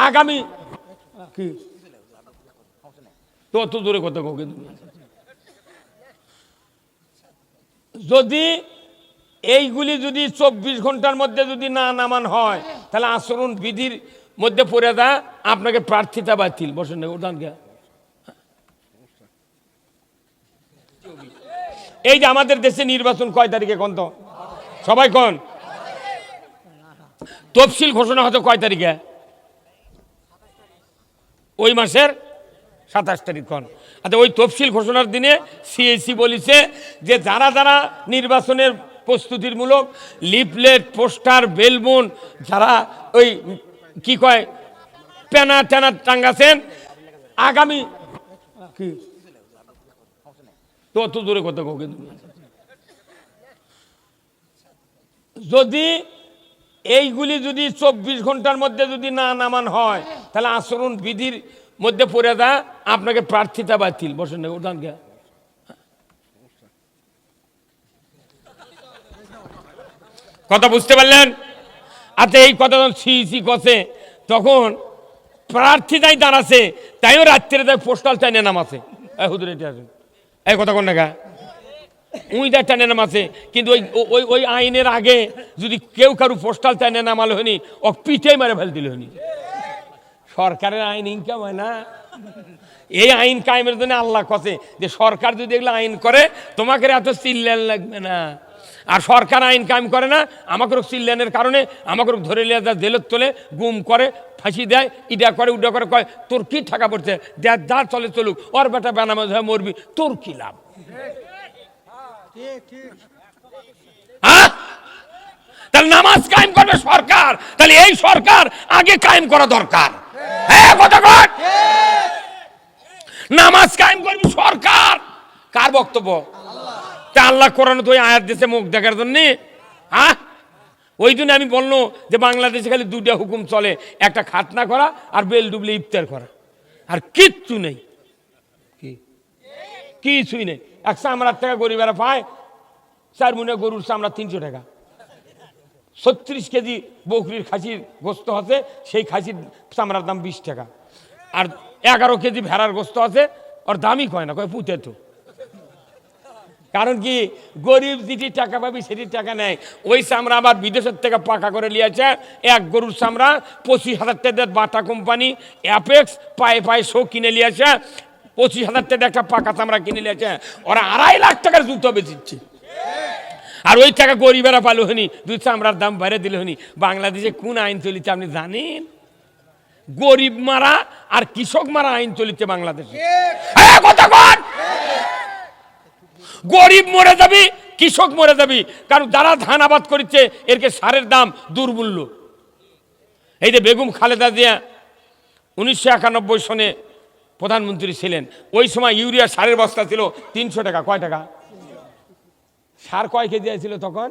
আগামী কি তো অত দূরে কথা কও কিন্তু যদি এইগুলি যদি 24 ঘন্টার মধ্যে যদি না নামান হয় তাহলে আচরণ বিধির মধ্যে পড়ে দা আপনাকে প্রার্থিতা বাতিল বসেন না উদান কে এই যে আমাদের দেশে নির্বাচন কয় তারিখে কোন তো সবাই কোন তফসিল ঘোষণা হতো কয় তারিখে ওই মাসের 27 তারিখ কোন আচ্ছা ওই তফসিল ঘোষণার দিনে সিএসি বলেছে যে যারা যারা নির্বাচনের প্রস্তুতিমূলক লিফলেট পোস্টার বেলবন যারা ওই কি কয় প্যানা ট্যানা টাঙ্গাছেন আগামী কি তো অত দূরে কথা কও কিন্তু যদি এইগুলি যদি 24 ঘন্টার মধ্যে যদি না নামান হয় তাহলে আচরণ বিধির মধ্যে পড়ে দা আপনাকে প্রার্থিতা বাতিল বসেন না উদান কে কথা বুঝতে পারলেন আচ্ছা এই কথা যখন সিইসি কছে তখন প্রার্থিতাই দাঁড়াছে তাইও রাত্রে তাই পোস্টাল টাইনে নামাছে হুদুর এটা আছে এই কথা কোন টাকা উইদার টাইনে নামাছে কিন্তু ওই ওই ওই আইনের আগে যদি কেউ কারু পোস্টাল টাইনে নামালো হয়নি ও পিঠেই মারে ফেল দিল হয়নি সরকারের আইন ইনকাম হয় না এই আইন কায়েমের জন্য আল্লাহ কছে যে সরকার যদি এগুলো আইন করে তোমাকে এত চিল্লান লাগবে না আর সরকার আইন কায়েম করে না আমাকে চিল্লানের কারণে আমাকে ধরে নিয়ে যা জেলত তোলে গুম করে ফাঁসি দেয় ইডা করে উডা করে কয় তোর কি টাকা পড়ছে যা চলে চলুক ওর বেটা বেনামাজ হয়ে মরবি তোর কি লাভ তাহলে নামাজ কায়েম করবে সরকার তাহলে এই সরকার আগে কায়েম করা দরকার হ্যাঁ কথা কর নামাজ কায়েম করবে সরকার কার বক্তব্য তা আল্লাহ কোরআন তো আয়াত দিয়েছে মুখ দেখার জন্য হ্যাঁ ওই জন্য আমি বললো যে বাংলাদেশে খালি দুটা হুকুম চলে একটা খাতনা করা আর বেল ডুবলে ইফতার করা আর কিচ্ছু নেই কিছুই নেই 100 টাকা গরিবেরা পায় 4 মুনে গরুর চামড়া 300 টাকা 36 কেজি বকরির খাসির গোস্ত আছে সেই খাসির চামড়ার দাম 20 টাকা আর 11 কেজি ভেড়ার গোস্ত আছে ওর দামই কয় না কয় পুঁতে তো কারণ কি গরিব যেটি টাকা পাবি সেটি টাকা নেয় ওই চামড়া আবার বিদেশের থেকে পাকা করে নিয়েছে এক গরুর চামড়া 25,000 টাকা বাটা কোম্পানি অ্যাপেক্স পায়ে পায়ে শো কিনে নিয়েছে 25,000 টাকা একটা পাকা চামড়া কিনে নিয়েছে ওরা 2.5 লাখ টাকার জুতো বেচিচ্ছে আর ওই টাকা গরিবেরা পালো হনি দুই চামড়ার দাম বাইরে দিলে হনি বাংলাদেশে কোন আইন চলিছে আপনি জানেন গরিব মারা আর কৃষক মারা আইন চলিছে বাংলাদেশে কথা বল গরিব মরে যাবি কৃষক মরে যাবি কারণ যারা ধান আবাদ করেছে এরকে সারের দাম দুর্মূল্য এই যে বেগম খালেদা জিয়া 1991 সনে প্রধানমন্ত্রী ছিলেন ওই সময় ইউরিয়া সারের বস্তা ছিল 300 টাকা কয় টাকা সার কয় কেজি ছিল তখন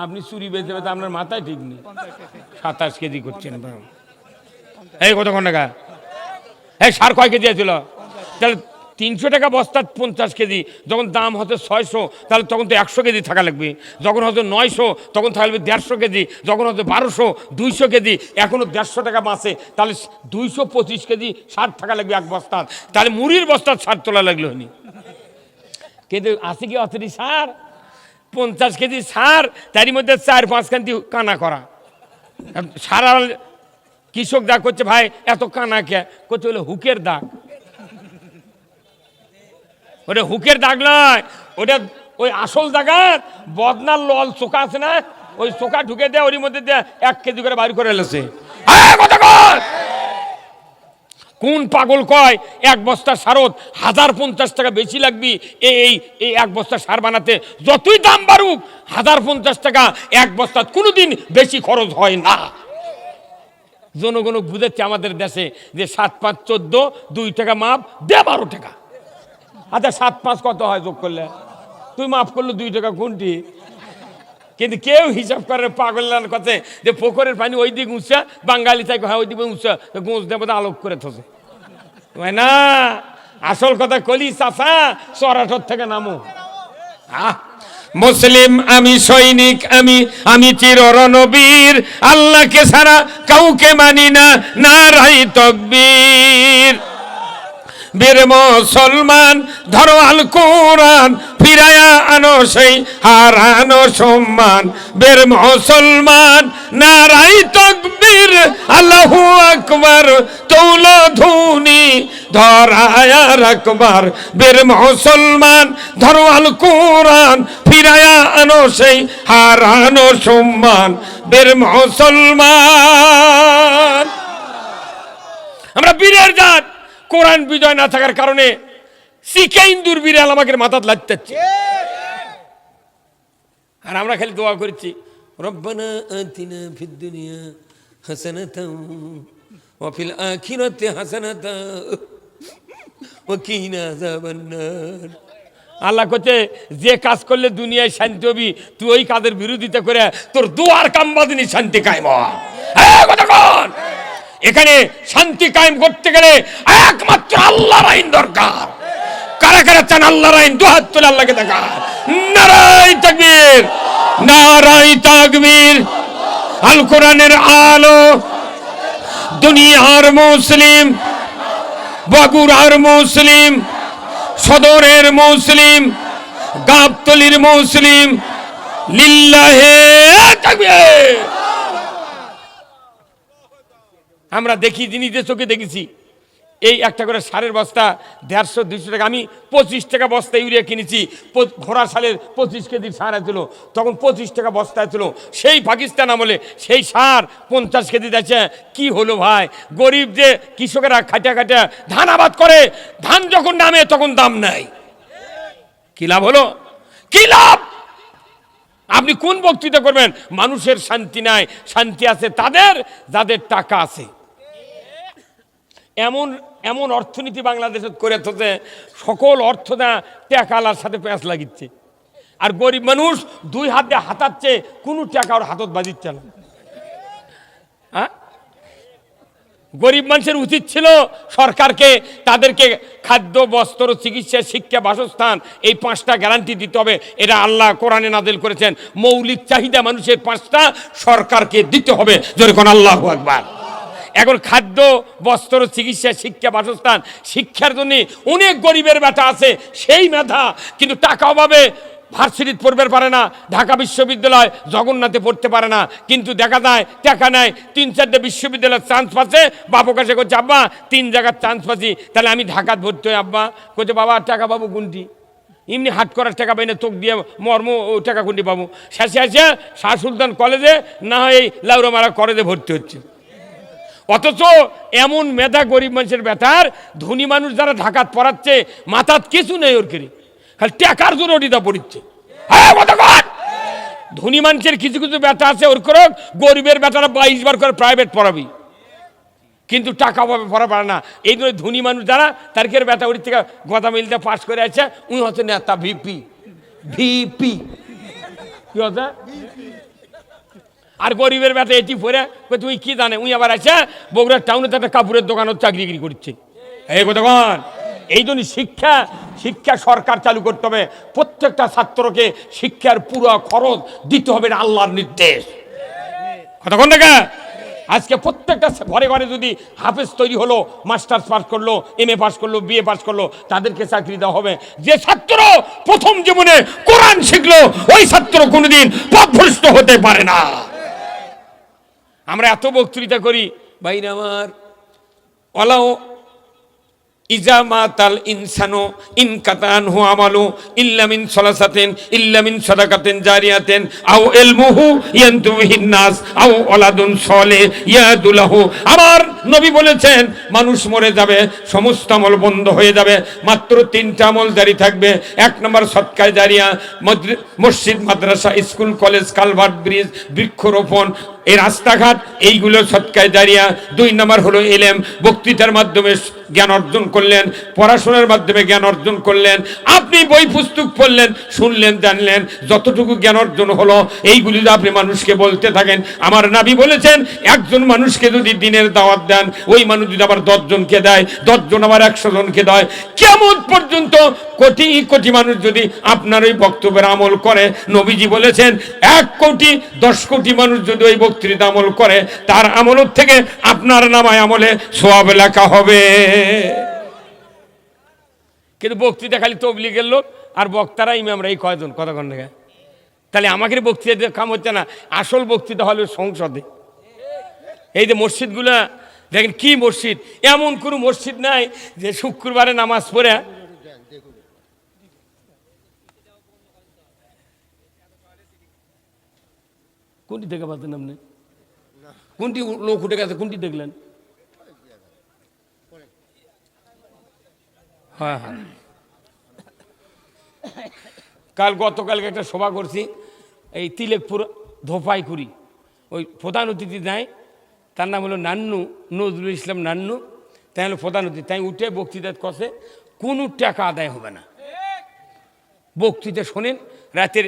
আপনি চুরি বেঁচে বেঁচে আপনার মাথায় ঠিক নেই 27 কেজি করছেন এই কতক্ষণ টাকা এই সার কয় কেজি ছিল তাহলে 300 টাকা বস্তা 50 কেজি যখন দাম হতো 600 তাহলে তখন তো 100 কেজি থাকা লাগবে যখন হতো 900 তখন থাকবে 150 কেজি যখন হতো 1200 200 কেজি এখনো 150 টাকা বাঁচে তাহলে 225 কেজি সার থাকা লাগবে এক বস্তা তাহলে মুড়ির বস্তার সার তোলা লাগলো হনি কিন্তু আছে কি অতটি সার 50 কেজি সার তারই মধ্যে 4-5 খান্তি কানা করা সারা কৃষক দাগ করছে ভাই এত কানা কে করছে হলো হুকের দাগ ওটা হুকের দাগ নয় ওটা ওই আসল দাগার বদনার লল চোখা আছে না ওই চোখা ঢুকে দেয় ওর মধ্যে দিয়ে 1 কেজি করে বাড়ি করে এলেছে কোন পাগল কয় এক বস্তা সারত 1050 টাকা বেশি লাগবে এই এক বস্তা সার বানাতে যতই দাম বাড়ুক 1050 টাকা এক বস্তা কোনোদিন বেশি খরচ হয় না জনগণ বুঝেছে আমাদের দেশে যে 7-5 14 2 টাকা মাপ দে 12 টাকা আচ্ছা 7-5 কত হয় যোগ করলে তুই মাফ করলো 2 টাকা কোনটি কিন্তু কেউ হিসাব করে পাগলার কথা যে পুকুরের পানি ওই দিক উঁচা বাঙালি তাই হয় ওই দিকে উঁচা গোঁজ দেবতা আলোক করে থাকে না আসল কথা কলি চাষা চরাঠর থেকে নামো মুসলিম আমি, সৈনিক আমি, আমি চির রণবীর, আল্লাহকে ছাড়া কাউকে মানি না, নারায়ে তাকবীর। বীর মুসলমান ধরো আল কোরআন, ফিরায়া আনো সেই হারানো সম্মান। বীর মুসলমান নারায়ে তাকবীর, আল্লাহু আকবার, তুলো ধুনি ধরায়া রাখবার। বীর মুসলমান ধরো আল কোরআন, ফিরায়া আনো সেই হারানো সম্মান। বীর মুসলমান, আমরা বীরের জাত। কোরআন বিজয় না থাকার কারণে সিকাইন্দুর বিড়াল আমাকে মাথাত লাগতেছে, আর আমরা খালি দোয়া করছি, রব্বানা আতিনা ফিদ দুনিয়া হাসানাতাও ওয়া ফিল আখিরাতি হাসানাতাও ওয়া কিনা আযাবান্নার। আল্লাহ কইছে যে কাজ করলে দুনিয়ায় শান্তি হবি, তুই ওই কাজের বিরোধিতা করে তোর দুয়ার কামবাদিনী শান্তি কায়েম হয়। হ্যাঁ কথা কোন? এখানে শান্তি কায়েম করতে গেলে একমাত্র আল্লাহর আইন দরকার। কারা কারা চান আল্লাহর আইন? দুহাত তুলে আল্লাহকে দেখা। নারায়ে তাকবীর, নারায়ে তাকবীর। আল কোরআনের আলো, দুনিয়ার মুসলিম, বগুড়ার মুসলিম, সদরের মুসলিম, গাবতলীর মুসলিম, লিল্লাহে তাকবীর। আমরা দেখি, জিনিসের চোখে দেখেছি, এই একটা করে সারের বস্তা 150-200 টাকা, আমি 25 টাকা বস্তা ইউরিয়া কিনেছি। ঘোড়া সালের 25 কেজি সার ছিল, তখন 25 টাকা বস্তা ছিল। সেই পাকিস্তান আমলে সেই সার 50 কেজি দিচ্ছে। কি হলো ভাই? গরিব যে কৃষকেরা খাটা খাটা ধান আবাদ করে, ধান যখন নামে তখন দাম নাই। কি লাভ হলো? কি লাভ? আপনি কোন বক্তৃতা করবেন? মানুষের শান্তি নাই, শান্তি আছে তাদের যাদের টাকা আছে। এমন এমন অর্থনীতি বাংলাদেশে করে থাকে, সকল অর্থটা টাকালার সাথে প্যাঁচ লাগিচ্ছে, আর গরিব মানুষ দুই হাত দিয়ে হাতাচ্ছে, কোনো টাকা ওর হাতত বাজিচ্ছে না। হ্যাঁ, গরিব মানুষের উচিত ছিল সরকারকে তাদেরকে খাদ্য, বস্ত্র, চিকিৎসা, শিক্ষা, বাসস্থান, এই 5টা গ্যারান্টি দিতে হবে। এটা আল্লাহ কোরআনে নাযিল করেছেন। মৌলিক চাহিদা মানুষের 5টা সরকারকে দিতে হবে। জোরে কোন আল্লাহু আকবার। এখন খাদ্য, বস্ত্র, চিকিৎসা, শিক্ষা, বাসস্থান, শিক্ষার জন্য অনেক গরিবের বেটা আছে, সেই মেধা কিন্তু টাকা অভাবে ভার্সিটিতে পড়তে পারে না, ঢাকা বিশ্ববিদ্যালয় জগন্নাথে পড়তে পারে না। কিন্তু দেখা যায় টাকা নেয়, 3-4টে বিশ্ববিদ্যালয়ের চান্স পাচ্ছে, বাবু কাছে করছে আব্বা 3 জায়গার চান্স পাচ্ছি, তাহলে আমি ঢাকাত ভর্তি হই। আব্বা করছে বাবা টাকা পাবো কোনটি? এমনি হাট করার টাকা পাই না, তোক দিয়ে মর্ম ও টাকা কোনটি পাবো? শেষে আসে শাহ সুলতান কলেজে, না হয় এই লাউরামারা কলেজে ভর্তি হচ্ছে। অথচ এমন মেধা গরিব মানুষের বেটার, ধনী মানুষ যারা ঢাকাত পড়াচ্ছে মাথাত কিছু নেই, ওর কেড়ে খালি টাকার জন্য ওটিটা পড়িচ্ছে। হ্যাঁ কতক্ষণ? ধনী মানুষের কিছু কিছু বেটা আছে, ওর করে গরিবের বেটারা 22 বার করে প্রাইভেট পড়াবি, কিন্তু টাকা পাবে পড়া পারে না। এই জন্য ধনী মানুষ যারা তারকের বেটা ওর থেকে গদা মিলতে পাস করে আছে, উনি হচ্ছে নেতা, ভিপি। ভিপি কি হচ্ছে? আর গরিবের বেটা এটি পড়ে তুই কি জানে, উনি আবার আছে বগুড়ার টাউনে একটা কাপড়ের দোকানত চাকরি করছে। এই কতক্ষণ? এই জন্য শিক্ষা শিক্ষা সরকার চালু করতে হবে। প্রত্যেকটা ছাত্রকে শিক্ষার পুরো খরচ দিতে হবে, আল্লাহর নির্দেশ। কতক্ষণ দেখা? আজকে প্রত্যেকটা ঘরে ঘরে যদি হাফেজ তৈরি হলো, মাস্টার্স পাস করলো, MA পাস করলো, BA পাস করলো, তাদেরকে চাকরি দেওয়া হবে। যে ছাত্র প্রথম জীবনে কোরআন শিখলো, ওই ছাত্র কোনোদিন পথভ্রষ্ট হতে পারে না। আমরা এত বক্তৃতা করি ভাইরা আমার, ওয়ালাউ ইজা মাতাল ইনসানু ইনকাতান হু আমালু ইল্লা মিন সালাসাতিন ইল্লা মিন সাদাকাতিন জারিয়াতিন আও ইলমুহু ইয়ানতুবিহিন নাস আও ওয়ালাদুন সালেহ ইয়াদুলাহু। আমার নবী বলেছেন মানুষ মরে যাবে, সমস্ত আমল বন্ধ হয়ে যাবে, মাত্র 3টা আমল জারি থাকবে। 1 নম্বর সদকায়ে জারিয়া, মসজিদ, মাদ্রাসা, স্কুল, কলেজ, কালভার্ট, ব্রিজ, বৃক্ষরোপণ, এই রাস্তাঘাট, এইগুলো সদকায়ে জারিয়া। 2 নম্বর হলো ইলম, বক্তৃতার মাধ্যমে জ্ঞান অর্জন করলেন, পড়াশোনার মাধ্যমে জ্ঞান অর্জন করলেন, আপনি বই পুস্তক পড়লেন, শুনলেন, জানলেন, যতটুকু জ্ঞান অর্জন হলো এইগুলি যদি আপনি মানুষকে বলতে থাকেন। আমার নবী বলেছেন একজন মানুষকে যদি দিনের দাওয়াত দেন, ওই মানুষ যদি আবার 10 জনকে দেয়, 10 জন আবার 100 জনকে দেয়, কিয়ামত পর্যন্ত কোটি কোটি মানুষ যদি আপনার ওই বক্তব্যের আমল করে, নবীজি বলেছেন 1 কোটি 10 কোটি মানুষ যদি ওই বক্তৃতা আমল করে, তার আমলের থেকে আপনার নামায় আমলে সওয়াব লেখা হবে। কিন্তু বক্তৃতা খালি তবলিগের লোক আর বক্তারা ইমামরা এই কয়জন, কতক্ষণ থেকে? তাহলে আমাকে বক্তৃতা কাম হচ্ছে না, আসল বক্তৃতা হলো সংসদে। এই যে মসজিদগুলা দেখেন, কি মসজিদ, এমন কোনো মসজিদ নাই যে শুক্রবারে নামাজ পড়ে কোনটি দেখে পাচ্ছেন আপনি? কোনটি লোক উঠে গেছে, কোনটি দেখলেন? হ্যাঁ হ্যাঁ, গতকালকে একটা সভা করছি এই তিলেকপুর ধোপাইকুড়ি, ওই প্রধান অতিথি নাই, তার নাম হলো নান্নু, নজরুল ইসলাম নান্নু, তাই হলো প্রধান অতিথি। তাই উঠে বক্তৃতা করছে, কোনো টাকা আদায় হবে না। বক্তৃতা শোনেন, রাতের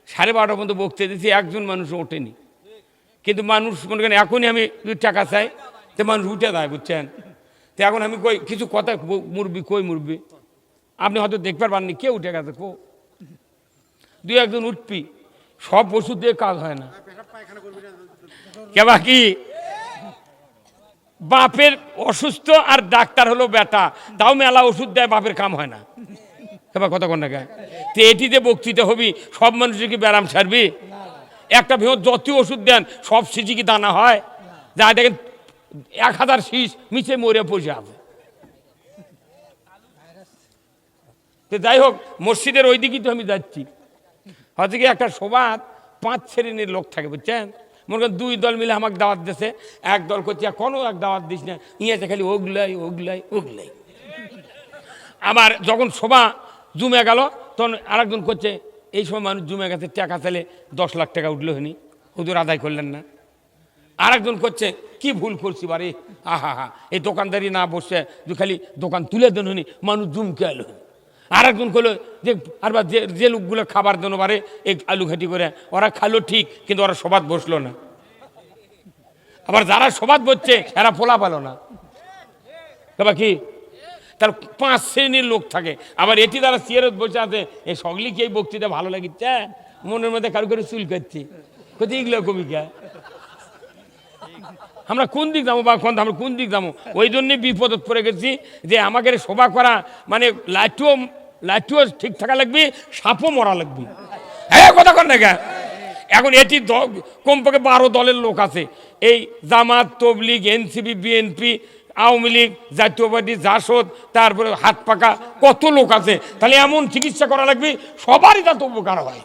12:30 পর্যন্ত বক্তৃতা দিচ্ছি, একজন মানুষ ওঠেনি। কিন্তু মানুষ মনে করেন এখনই আমি 2 টাকা চাই, তো মানুষ উঠে দেয়, বুঝছেন? তো এখন আমি কই কিছু কথা, মুরবি কই মুরবি, আপনি হয়তো দেখতে পারবেন, কে উঠে গেছে, 2-1 জন উঠবি, সব ওষুধ দিয়ে কাজ হয় না। কেবা কি বাপের অসুস্থ আর ডাক্তার হলো বেটা, তাও মেলা ওষুধ দেয়, বাপের কাম হয় না। এবার কথা কোন না, তো এটিতে বক্তৃতা হবি, সব মানুষের কি ব্যারাম সারবি? একটা ভিড় যত ওষুধ দেন, সব শিশি কি দানা হয়? যা দেখেন 1000 শীষ মিছে মরে পয়সা আছে। তো যাই হোক, মসজিদের ওই দিকেই তো আমি যাচ্ছি। হয়তো কি একটা সভাত 5 শ্রেণীর লোক থাকে, বুঝছেন? মনে করেন 2 দল মিলে আমাকে দাওয়াত দিয়েছে, এক দল করছে কোনো এক দাওয়াত দিস না, ইয়েছে খালি ওগুলাই ওগুলাই ওগুলাই। আবার যখন সভা জমে গেল, তখন আরেকজন করছে এই সময় মানুষ জমে গেছে, টাকা চাইলে 10 লাখ টাকা উঠলো হয়নি, হুজুর আদায় করলেন না। আরেকজন করছে কি ভুল করছি বারে, আহা হা, এই দোকানদারি না বসে খালি দোকান তুলে দেন হনি, মানুষ জুমকে এলো। আরেকজন করলো যে আর যে লোকগুলো খাবার দেন বারে এই আলু ঘাটি করে, ওরা খালো ঠিক, কিন্তু ওরা সবাদ বসলো না। আবার যারা সবাদ বসছে এরা ফোলা পালো না। এবার কি তার 5 শ্রেণীর লোক থাকে। আবার এটি যারা চেয়ারত বসে আছে, এই সকলি কি এই বক্তৃতা ভালো লাগিচ্ছে, মনের মধ্যে কারো করে চুল কাটছে, কোথায় এগুলো কবিকা, আমরা কোন দিক যাবো, বা আমরা কোন দিক যাবো? ওই জন্যই বিপদত পড়ে গেছি যে আমাকে সভা করা মানে লাঠিও ঠিক থাকা লাগবে, সাপও মরা লাগবে। হ্যাঁ কথা কর না। এখন এটি কমপক্ষে 12 দলের লোক আছে, এই জামাত, তবলিগ, এনসিপি, বিএনপি, আওয়ামী লীগ, জাতীয়বাদী, জাসদ, তারপরে হাত পাকা কত লোক আছে। তাহলে এমন চিকিৎসা করা লাগবে সবারই যাতে উপকার হয়।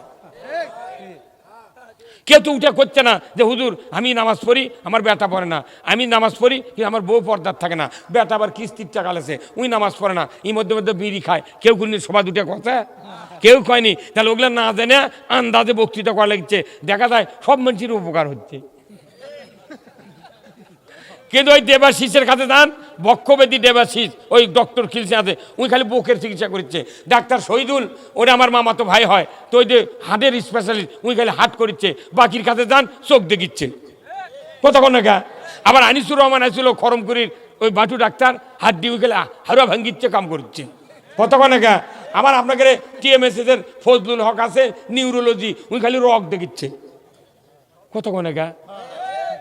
কেউ তো উঠে করছে না যে হুজুর আমি নামাজ পড়ি, আমার বেটা পড়ে না, আমি নামাজ পড়ি কিন্তু আমার বউ পর্দার থাকে না, বেটা আবার কিস্তির টাকা লেছে, উনি নামাজ পড়ে না, এই মধ্যে মধ্যে বিড়ি খায়। কেউ কোনো সভা দুটো কথা কেউ কয়নি। তাহলে ওগুলো না জেনে আন্দাজে বক্তৃতা করা লাগছে, দেখা যায় সব মানুষের উপকার হচ্ছে। কিন্তু ওই দেবাশিসের কাছে যান, বক্ষবেদী দেবাশিস, ওই ডক্টর খিলসে আছে, উনি খালি বুকের চিকিৎসা করছে। ডাক্তার শহীদুল, ওরা আমার মামা তো ভাই হয়, তো ওই যে হার্টের স্পেশালিস্ট, উনি খালি হার্ট করছে। বাকির কাছে যান, চোখ দেখিচ্ছে। কতক্ষণ না। আবার আনিসুর রহমান আসছিল খরমকুড়ির ওই বাটু ডাক্তার, হাড্ডি উই খালি হারুয়া ভাঙ্গিচ্ছে, কাম করছে। কতক্ষণ না। আবার আপনাকে টিএমএসএস এর ফজলুল হক আছে নিউরোলজি, উনি খালি রক দেখিচ্ছে। কতক্ষণ না।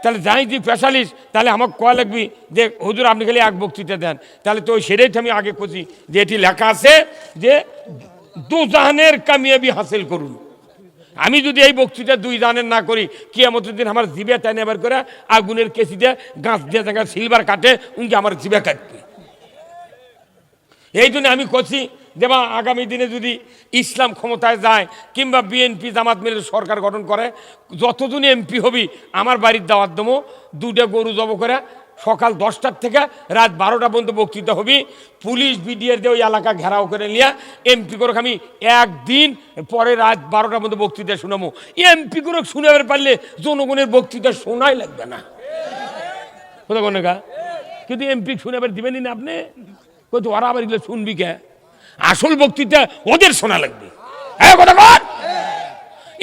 তাহলে যাই যে স্পেশালিস্ট, তাহলে আমাকে কয়া লাগবি যে হুজুর আপনি খালি এক বক্তৃতা দেন। তাহলে তো সেটাই আমি আগে করছি যে এটি লেখা আছে যে 2 জাহানের কামিয়াবি হাসিল করুন। আমি যদি এই বক্তৃতা 2 জাহানের না করি, কিয়ামতের দিন আমার জিবে টানে এবার করে আগুনের কেসিতে গাছ দিয়ে দেখা সিলভার কাটে, উনকে আমার জিবে কাটবে। এই জন্য আমি করছি যে বা আগামী দিনে যদি ইসলাম ক্ষমতায় যায়, কিংবা বিএনপি জামাত মিলে সরকার গঠন করে, যতজন এমপি হবি আমার বাড়ির দাওয়াত দেবো, 2টা গরু জব করে সকাল 10টার থেকে রাত 12টা পর্যন্ত বক্তৃতা হবি। পুলিশ বিডিআর দিয়ে ওই এলাকা ঘেরাও করে নিয়ে এমপি করে আমি একদিন পরে রাত 12টা পর্যন্ত বক্তৃতা শুনাবো। এমপি করে শুনাবার পারলে জনগণের বক্তৃতা শোনাই লাগবে না। কোথা কোন কিন্তু এমপি শুনাবার দিবেনই না আপনি, কোথাও ওরা আবার এগুলো শুনবি কে? আসল বক্তৃতা ওদের শোনা লাগবে।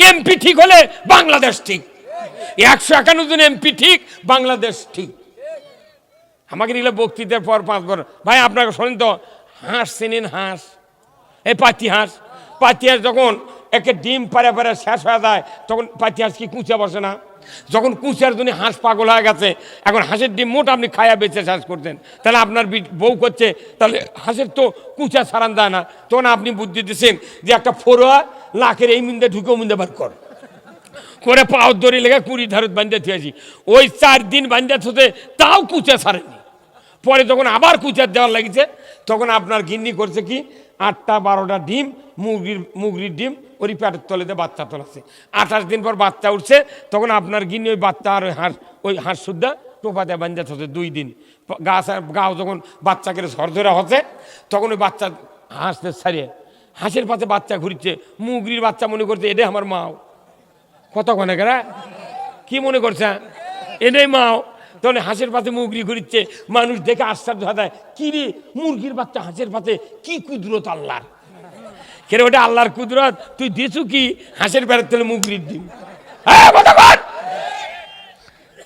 এমপি ঠিক হলে বাংলাদেশ ঠিক, 151 জন এমপি ঠিক, বাংলাদেশ ঠিক। আমাকে নিলে বক্তৃতার পর 5 বার ভাই আপনাকে শোনেন তো, হাঁস চেনেন? হাঁস এই পাতি হাঁস যখন একে ডিম পারে পারে শেষ হয়ে যায় তখন পাতি হাঁস কি কুঁচা বসে না? যখন কুঁচার জন্য হাঁস পাগল হয়ে গেছে, এখন হাঁসের ডিম মোট আপনি খায়া বেঁচে শেষ করতেন, তাহলে আপনার বউ করছে, তাহলে হাঁসের তো কুঁচা ছাড়ান যায় না, তখন আপনি বুদ্ধি দিচ্ছেন যে একটা ফোরোয়া লাখের এই মিন্দে ঢুকে মিন্দে বার করে পাও দড়ি লেগে 20 ধারত বান্ধে থুয়েছি, ওই 4 দিন বান্ধে থুতে তাও কুঁচা ছাড়েনি। পরে যখন আবার কুঁচার দেওয়ার লাগিছে তখন আপনার গিন্নি করছে কি 8টা-12টা ডিম, মুগরির ডিম ওই পেটের তলেতে বাচ্চা তোলাচ্ছে। 28 দিন পর বাচ্চা উঠছে, তখন আপনার গিন্নি ওই বাচ্চা আর ওই হাঁস সুদ্ধা টোপাতে বান্ধে থচ্ছে 2 দিন। গাও যখন বাচ্চাকে ঝড় ধরা হচ্ছে তখন ওই বাচ্চা হাঁসতে ছাড়িয়ে হাঁসের পাশে বাচ্চা ঘুরছে, মুগরির বাচ্চা মনে করছে এটাই আমার মাও। কতক্ষণে কেরা কি মনে করছে এটাই মাও, তখন হাঁসের পাতে মুগরি ঘুরিচ্ছে, মানুষ দেখে আশ্চর্য হয়, কি রে মুরগির বাচ্চা হাঁসের পাতে, কি কুদরত আল্লাহর। কেন ওটা আল্লাহর কুদরত, তুই দিছু কি হাঁসের পেটের তলে মুগরির ডিম।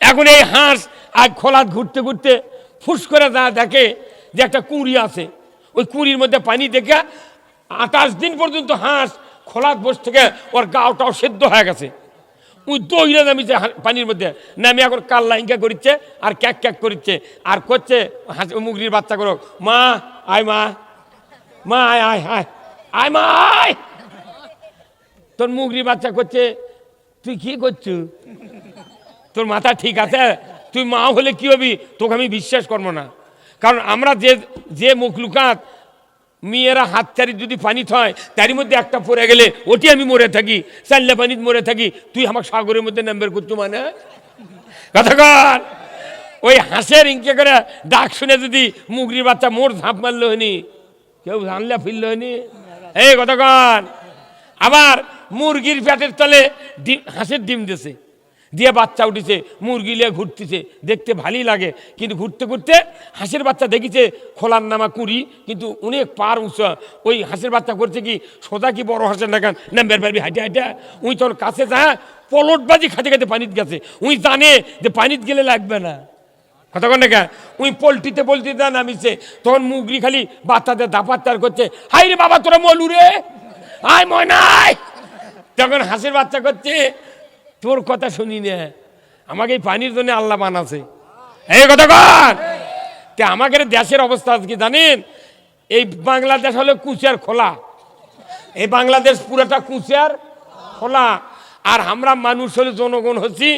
এখন এই হাঁস আজ খোলাত ঘুরতে ঘুরতে ফুস করে যা দেখে যে একটা কুঁড়ি আছে, ওই কুঁড়ির মধ্যে পানি দেখে 28 দিন পর্যন্ত হাঁস খোলাত বস থেকে ওর গাওটাও সেদ্ধ হয়ে গেছে, ওই দইরা নামিছে পানির মধ্যে, নামে এখন কাল্লা ইঙ্কা করিচ্ছে আর ক্যাক ক্যাক করিচ্ছে আর করছে হাঁস মুগরির বাচ্চা করো, মা আয়, মা মা আয় আয় আয় আয় মা আয়। তোর মুগরির বাচ্চা করছে তুই কি করছু, তোর মাথা ঠিক আছে, তুই মা হলে কি হবি, তোকে আমি বিশ্বাস করবো না। কারণ আমরা যে মুখলুকাত মেয়েরা হাত চারি যদি পানি থয় তারই মধ্যে একটা পড়ে গেলে ওটি আমি মরে থাকি, চাল্লা পানিতে মরে থাকি, তুই আমার সাগরের মধ্যে নাম্বার করছো মানে কথা কর। ওই হাঁসের ইঙ্কে করে ডাক শুনে যদি মুগরির বাচ্চা মোর ঝাঁপ মারলো হয়নি, কেউ জানলে ফিরল হয়নি, এই কথা কর। আবার মুরগির পেটের তলে হাঁসের ডিম দিছে, দিয়ে বাচ্চা উঠেছে, মুরগি লিয়ে ঘুরতেছে, দেখতে ভালোই লাগে, কিন্তু ঘুরতে ঘুরতে হাঁসের বাচ্চা দেখিছে খোলার নামা কুড়ি, কিন্তু অনেক পার উঁচা। ওই হাঁসের বাচ্চা করছে কি সোজা কি বড় হাঁসের নাগান নাম্বার পারবি হাইটে হাইটে, উই তোর কাছে যা পলটবাজি খাতে খাতে পানিতে গেছে, উই জানে যে পানিতে গেলে লাগবে না, কথা কন না, উই পোলট্রিতে নামিছে, তখন মুগরি খালি বাচ্চাদের দাপাত্তার করছে, হাই রে বাবা তোরা মলু রে, আয় ময়নাই। তখন হাঁসের বাচ্চা করছে তোর কথা শুনি না, আমাকে এই পানির জন্য আল্লাহ বানাছে, এই কথা কর। আমাদের দেশের অবস্থা কি জানেন, এই বাংলাদেশ হলো কুচিয়ার খোলা, এই বাংলাদেশ পুরাটা কুচিয়ার খোলা, আর আমরা মানুষ হলে জনগণ হচ্ছি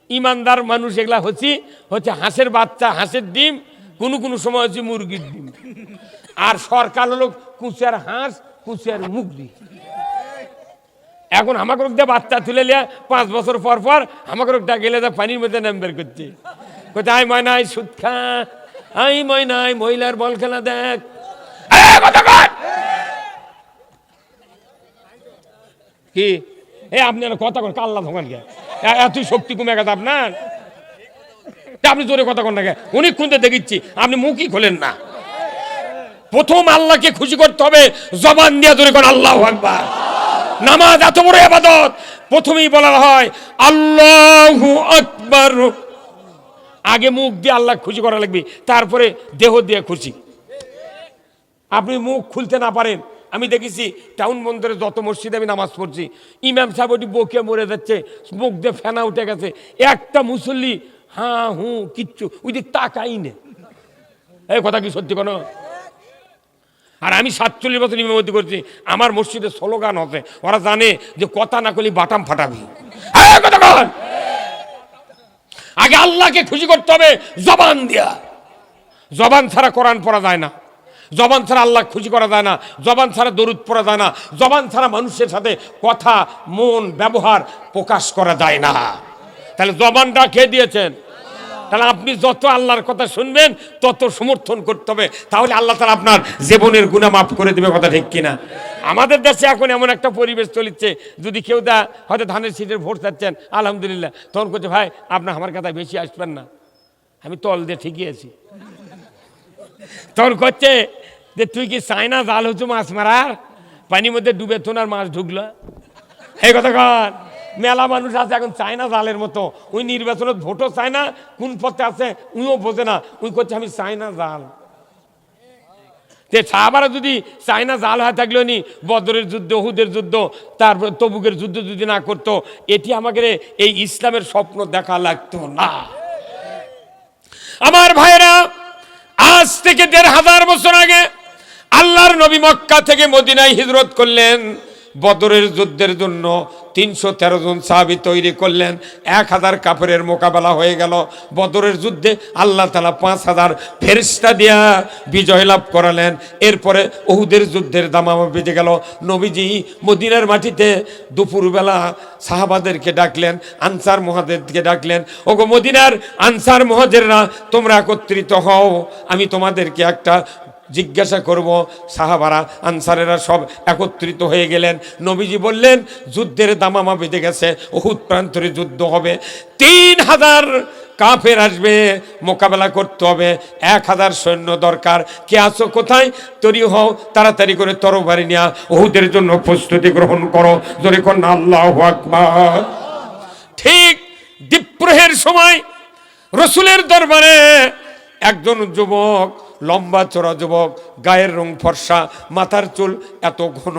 ইমানদার মানুষ, এগুলা হচ্ছে হাঁসের বাচ্চা, হাঁসের ডিম, কোনো সময় হচ্ছে মুরগির ডিম, আর সরকার হলো কুচিয়ার হাঁস, কুচিয়ার মুরগি। এখন আমাকে দিয়ে বাচ্চা তুলে নিয়ে 5 বছর পর পর আমাকে গেলে পানির মধ্যে নাম্বার করছে, কোথায় আই ময়নাই সুদ খা, আই ময়নাই মহিলার বল খেলা দেখ, কি আপনি কথা কন কাল্লা ধোকান গে, এতই শক্তি কমে গেছে আপনার, আপনি জোরে কথা কন না গে, অনেকক্ষণ দেখিচ্ছি আপনি মুখই খোলেন না। প্রথম আল্লাহকে খুশি করতে হবে, জবান দিয়ে জোরে কর আল্লাহু আকবার। নামাজ এত বড় ইবাদত, প্রথমেই বলা হয় আল্লাহু আকবার, আগে মুখ দিয়ে আল্লাহ খুশি করা লাগবে, তারপরে দেহ দিয়ে খুশি। আপনি মুখ খুলতে না পারেন, আমি দেখেছি টাউন বন্দরে যত মসজিদে আমি নামাজ পড়ছি, ইমাম সাহেব ওটি বকে মরে যাচ্ছে, মুখ দিয়ে ফেনা উঠে গেছে, একটা মুসল্লি হ্যাঁ হু কিচ্ছু ওই দিক তাকাই নে, এই কথা কি সত্যি কোনো? আর আমি 47 বছর ইমামতি করছি, আমার মসজিদে স্লোগান হচ্ছে, ওরা জানে যে কথা না করলে বাটাম ফাটাবি। আগে আল্লাহকে খুশি করতে হবে জবান দিয়া, জবান ছাড়া কোরআন পড়া যায় না, জবান ছাড়া আল্লাহ খুশি করা যায় না, জবান ছাড়া দরুদ পড়া যায় না, জবান ছাড়া মানুষের সাথে কথা মন ব্যবহার প্রকাশ করা যায় না। তাহলে জবানটা কে দিয়েছেন? তাহলে আপনি যত আল্লাহর কথা শুনবেন তত সমর্থন করতে হবে, তাহলে আল্লাহ তাআলা আপনার জীবনের গুনাহ মাফ করে দেবে, কথা ঠিক কিনা? আমাদের দেশে এখন এমন একটা পরিবেশ চলছে, যদি কেউ হয়তো ধানের শীষের ভোট চাচ্ছেন আলহামদুলিল্লাহ, তখন করছে ভাই আপনার আমার কথা বেশি আসবেন না, আমি তল দিয়ে ঠিকই আছি। তখন করছে যে তুই কি চায়না জাল হচ্ছে মাছ মারার, পানির মধ্যে ডুবে তোনার মাছ ঢুকলো, এই কথা কর। মেলা মানুষ আছে এখন চায়না জালের মতো, ওই নির্বাচনত ভোটও চায় না, কোন পথে আছে উইও বোঝে না, উই করছে আমি চায়না জাল। যে সাহাবারা যদি চায়না জাল হয়ে থাকলো নি বদরের যুদ্ধ, উহুদের যুদ্ধ, তারপর তবুকের যুদ্ধ যদি না করতো, এটি আমাদের এই ইসলামের স্বপ্ন দেখা লাগতো না। আমার ভাইরা, আজ থেকে 1500 বছর আগে আল্লাহর নবী মক্কা থেকে মদিনায় হিজরত করলেন। বদরের যুদ্ধের জন্য 313 জন সাহাবী তৈরি করলেন। 1000 কাফেরের মোকাবেলা হয়ে গেল। বদরের যুদ্ধে আল্লাহ তাআলা 5000 ফেরেশতা দিয়া বিজয় লাভ করালেন। এরপরে উহুদের যুদ্ধের দামামা বেজে গেল। নবীজি মদিনার মাটিতে দুপুরবেলা সাহাবাদেরকে ডাকলেন, আনসার মুহাজিরদেরকে ডাকলেন, ওগো মদিনার আনসার মুহাজিররা, তোমরা একত্রিত হও, আমি তোমাদেরকে একটা জিজ্ঞাসা করব। সাহাবারা আনসারেরা সব একত্রিত হয়ে গেলেন। নবীজি বললেন, যুদ্ধের দামামা বেঁধে গেছে, উহুদ প্রান্তরে যুদ্ধ হবে, 3000 কাফের আসবে, মোকাবেলা করতে হবে, 1000 সৈন্য দরকার। কে আছো, কোথায়? তৈরি হও, তাড়াতাড়ি করে তরবারি নিয়ে উহুদের জন্য প্রস্তুতি গ্রহণ করো। জোরে কোন আল্লাহু আকবার। ঠিক দ্বীপ্রহের সময় রসুলের দরবারে একজন যুবক, লম্বা চড়া যুবক, গায়ের রং ফর্সা, মাথার চুল এত ঘন,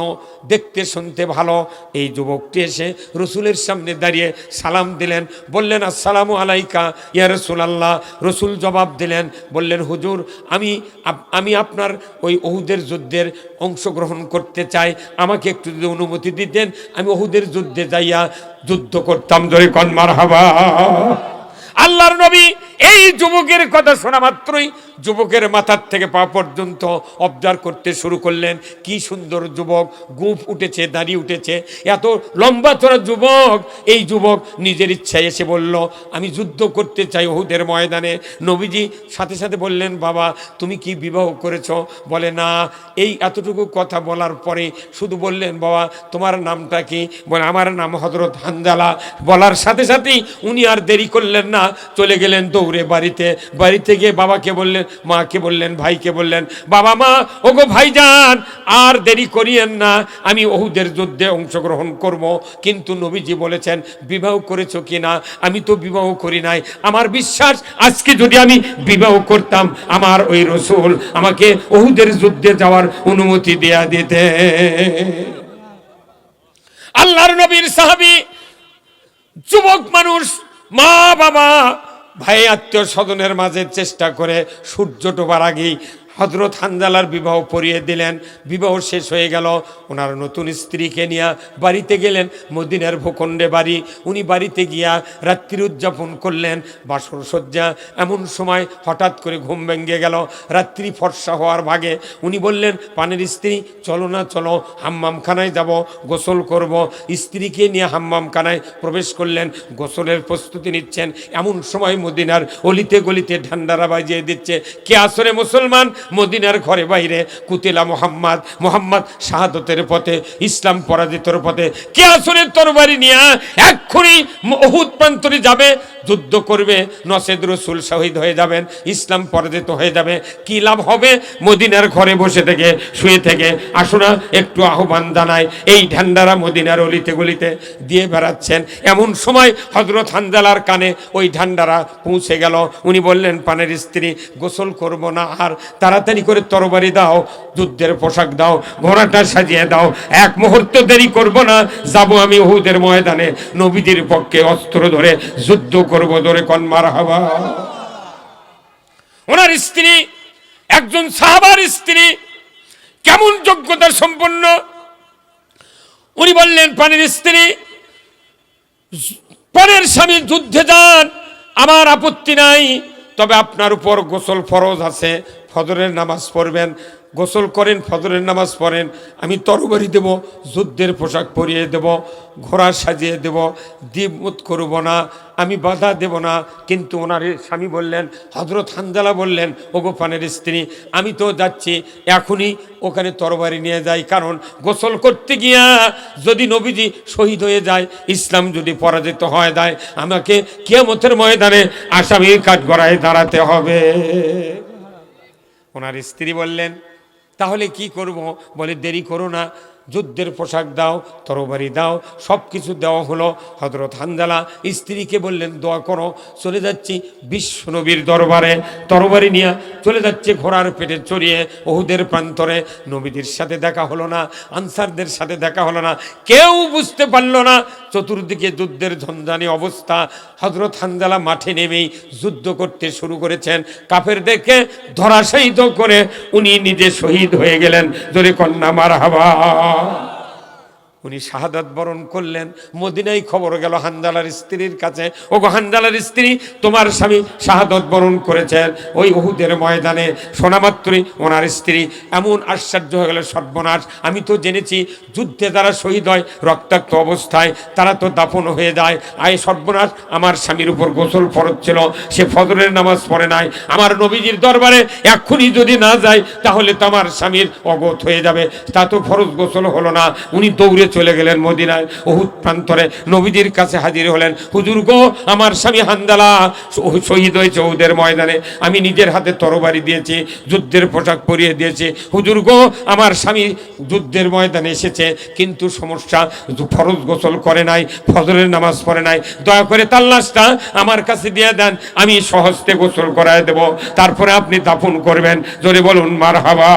দেখতে শুনতে ভালো। এই যুবকটি এসে রসুলের সামনে দাঁড়িয়ে সালাম দিলেন, বললেন, আসসালামু আলাইকা ইয়া রাসূলুল্লাহ। রসুল জবাব দিলেন, বললেন, হুজুর, আমি আপনার ওই উহুদের যুদ্ধের অংশগ্রহণ করতে চাই, আমাকে একটু যদি অনুমতি দিতেন, আমি উহুদের যুদ্ধে যাইয়া যুদ্ধ করতাম। জোরে কোন মারহাবা। আল্লাহর নবী এই যুবকের কথা শোনা মাত্রই যুবকের মাথার থেকে পা পর্যন্ত অবজার্ভ করতে শুরু করলেন। কি সুন্দর যুবক, গোঁফ উঠেছে, দাড়ি উঠেছে, এত লম্বা চড়া যুবক। এই যুবক নিজের ইচ্ছায় এসে বলল, আমি যুদ্ধ করতে চাই উহুদের ময়দানে। নবীজি সাথে সাথে বললেন, বাবা তুমি কি বিবাহ করেছো? বলে, না। এই এতটুকু কথা বলার পরে শুধু বললেন, বাবা তোমার নামটা কি? বলে, আমার নাম হযরত হানজালা। বলার সাথে সাথেই উনি আর দেরি করলেন না, চলে গেলেন দৌড়ে বাড়িতে। বাড়িতে গিয়ে বাবাকে বললেন, মাকে বললেন, ভাইকে বললেন, বাবা মা, ওগো ভাইজান, আর দেরি করিয়েন না, আমি উহুদের যুদ্ধে অংশগ্রহণ করব। কিন্তু নবীজি বলেছেন, বিবাহ করেছো কিনা? আমি তো বিবাহ করি নাই। আমার বিশ্বাস, আজকে যদি আমি বিবাহ করতাম, আমার ওই রসুল আমাকে উহুদের যুদ্ধে যাওয়ার অনুমতি দেয়া দিতে। আল্লাহর নবীর সাহাবী যুবক মানুষ, মা বাবা ভাই আত্মীয় স্বজনের মাঝে চেষ্টা করে সূর্য ডোবার আগেই হযরত হানজালার বিবাহ পড়িয়ে দিলেন। বিবাহ শেষ হয়ে গেল। ওনার নতুন স্ত্রীকে নিয়ে বাড়িতে গেলেন। মদিনার ভূখণ্ডে বাড়ি। উনি বাড়িতে গিয়া রাত্রি উদযাপন করলেন, বাসর সজ্জা। এমন সময় হঠাৎ করে ঘুম ভেঙে গেল। রাত্রি ফর্সা হওয়ার ভাগে উনি বললেন, পানের স্ত্রী, চলো না, চলো হাম্মামখানায় যাব, গোসল করব। স্ত্রীকে নিয়ে হাম্মামখানায় প্রবেশ করলেন, গোসলের প্রস্তুতি নিচ্ছেন। এমন সময় মদিনার অলিতে গলিতে ঢান্ডারা বাজিয়ে দিচ্ছে, কে আসরে মুসলমান? মদিনার ঘরে বাইরে কুতিলা মুহাম্মদ, মুহাম্মদ শাহাদতের পথে, ইসলাম পরাজিতর পথে। কে আসরের তরবারি নিয়ে এক্ষুনি উহুদ প্রান্তরে যাবে, যুদ্ধ করবে, নসেদ রসুল শহীদ হয়ে যাবেন, ইসলাম পরাজিত হয়ে যাবে। কি লাভ হবে? মদিনার ঘরে বসে থেকে, শুয়ে থেকে, আসো না একটু আহ্বান জানায়। এই ঢান্ডারা মদিনার অলিতে গলিতে দিয়ে বেড়াচ্ছেন। এমন সময় হযরত হানজালার কানে ওই ঢান্ডারা পৌঁছে গেল। উনি বললেন, পানের স্ত্রী, গোসল করব না, আর তাড়াতাড়ি করে তরবারি দাও, যুদ্ধের পোশাক দাও, ঘোড়াটা সাজিয়ে দাও, এক মুহূর্ত দেরি করব না, যাব আমি উহুদের ময়দানে, নবীদের পক্ষে অস্ত্র ধরে যুদ্ধ করব। ধরে কোন মারহাবা। ওনার স্ত্রী একজন সাহাবার স্ত্রী, কেমন যোগ্যতা সম্পন্ন। উনি বললেন, পানের স্ত্রী, পানের স্বামী যুদ্ধে যান, আমার আপত্তি নাই, তবে আপনার উপর গোসল ফরজ আছে, ফজরের নামাজ পড়বেন, গোসল করেন, ফজরের নামাজ পড়েন, আমি তরবারি দেব, যুদ্ধের পোশাক পরিয়ে দেব, ঘোড়া সাজিয়ে দেব, দ্বিমত করব না, আমি বাধা দেব না। কিন্তু ওনার স্বামী বললেন, হযরত হানজালা বললেন, ওগো পানের স্ত্রী, আমি তো যাচ্ছি, এখনই ওখানে তরবারি নিয়ে যাই, কারণ গোসল করতে গিয়া যদি নবীজি শহীদ হয়ে যায়, ইসলাম যদি পরাজিত হয়ে যায়, আমাকে কিয়ামতের ময়দানে আসামির কাঠগড়ায় দাঁড়াতে হবে। ওনার স্ত্রী বললেন, তাহলে কি করব? বলে, দেরি করো না, যুদ্ধের পোশাক দাও, তরবারি দাও, সব কিছু দেওয়া হলো। হযরত হানজালা স্ত্রীকে বললেন দোয়া করো। চলে যাচ্ছি বিশ্বনবীর দরবারে, তরবারি নিয়ে চলে যাচ্ছে ঘোড়ার পেটে চড়িয়ে উহুদের প্রান্তরে। নবীদের সাথে দেখা হলো না, আনসারদের সাথে দেখা হলো না, কেউ বুঝতে পারলো না। চতুর্দিকে যুদ্ধের ঝঞ্ঝানি অবস্থা। হযরত হানজালা মাঠে নেমেই যুদ্ধ করতে শুরু করেছেন। কাফেরদেরকে ধরাশায়িত করে উনি নিজে শহীদ হয়ে গেলেন। জোরে কন্যা মারহাবা। উনি শাহাদাত বরণ করলেন। মদিনায় খবর গেল হানজালার স্ত্রীর কাছে, ও গো হানজালার স্ত্রী, তোমার স্বামী শাহাদাত বরণ করেছেন ওই উহুদের ময়দানে। শোনা মাত্রই ওনার স্ত্রী এমন আশ্চর্য হয়ে গেল, সর্বনাশ, আমি তো জেনেছি যুদ্ধে তারা শহীদ হয় রক্তাক্ত অবস্থায়, তারা তো দাফন হয়ে যায়। আয় সর্বনাশ, আমার স্বামীর উপর গোসল ফরজ ছিল, সে ফজরের নামাজ পড়ে নাই। আমার নবীজির দরবারে এক্ষুনি যদি না যায় তাহলে তো আমার স্বামীর অগত হয়ে যাবে, তা তো ফরজ গোসল হলো না। উনি দৌড়ে চলে গেলেন মদিনায়, উহুদ প্রান্তরে নবীজির কাছে হাজির হলেন। হুজুর গো, আমার স্বামী হানজালা শহীদ হয়েছে উহুদের ময়দানে, আমি নিজের হাতে তরবারি দিয়েছি, যুদ্ধের পোশাক পরিয়ে দিয়েছি। হুজুর গো, আমার স্বামী যুদ্ধের ময়দানে এসেছে, কিন্তু সমস্যা, ফরজ গোসল করে নাই, ফজরের নামাজ পড়ে নাই। দয়া করে তার লাশটা আমার কাছে দিয়ে দেন, আমি সহজতে গোসল করায় দেব, তারপরে আপনি দাফন করবেন। জোরে বলুন মারহাবা।